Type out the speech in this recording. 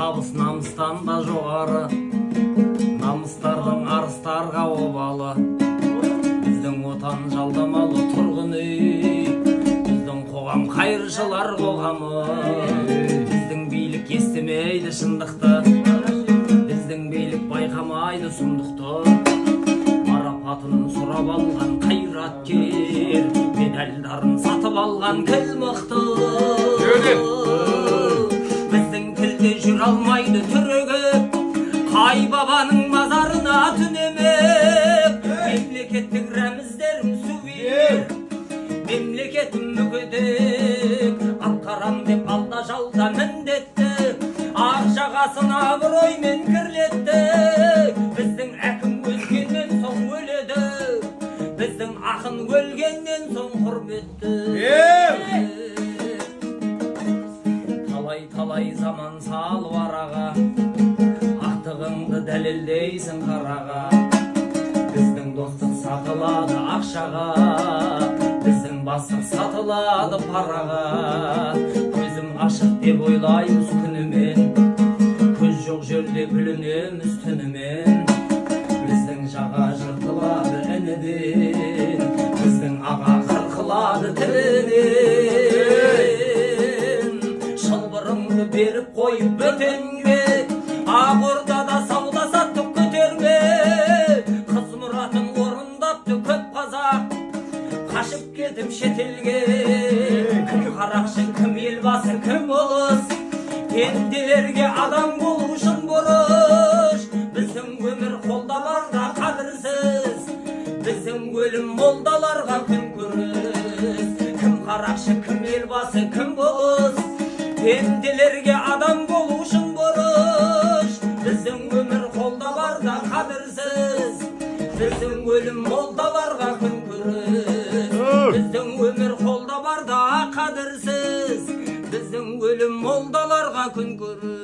табыс намыстан да жоғары, намыстардың арыстарға обалы. Біздің отан жалдамалы тұрғын үй, біздің қоғам қайыршылар қоғамы. Біздің билік естімейді шындықты, біздің билік байқамайды сұмдықты. Марапатын сұрап алған қайраткер, медальдарын сатып алған кіл мықты. Біздің тілде жүр алмайды түрегеп, қай бабаның мазарына түнемек. Мемлекеттік рәміздерім сувенир, мемлекетім мүгедек. Атқарам деп алда жалда міндетті, ақ жағасын абыроймен кірлетті. Біздің әкім өлгеннен соң өледі, біздің ақын өлгеннен соң құрметті. Талай заман салып араға, ақтығыңды дәлелдейсің қараға. Біздің достық сатылады ақшаға, біздің бастық сатылады параға. Көзім ашық деп ойлаймыз күнімен, көз жоқ жерде бүлінеміз түнімен. Біздің жаға жыртылады ініден, біздің аға қырқылады тілінен. Шылбырыңды беріп қойып бөтенге, ақ ордада сауда саттық көтерме. Қыз мұратын орындапты көп қазақ, қашып кетіп шетелге. Кім қарақшы, кім елбасы, кім ұлыс, пенделерге адам болу үшін борыш. Біздің өмір қолда барда қадірсіз, біздің өлім молдаларға күн көріс. Кім қарақшы, кім елбасы, кім ұлыс, пенделерге адам болу үшін борыш. Біздің өмір қолда барда қадірсіз, біздің өлім молдаларға күн көріс. Біздің өмір қолда барда қадірсіз, біздің өлім молдаларға күн көріс.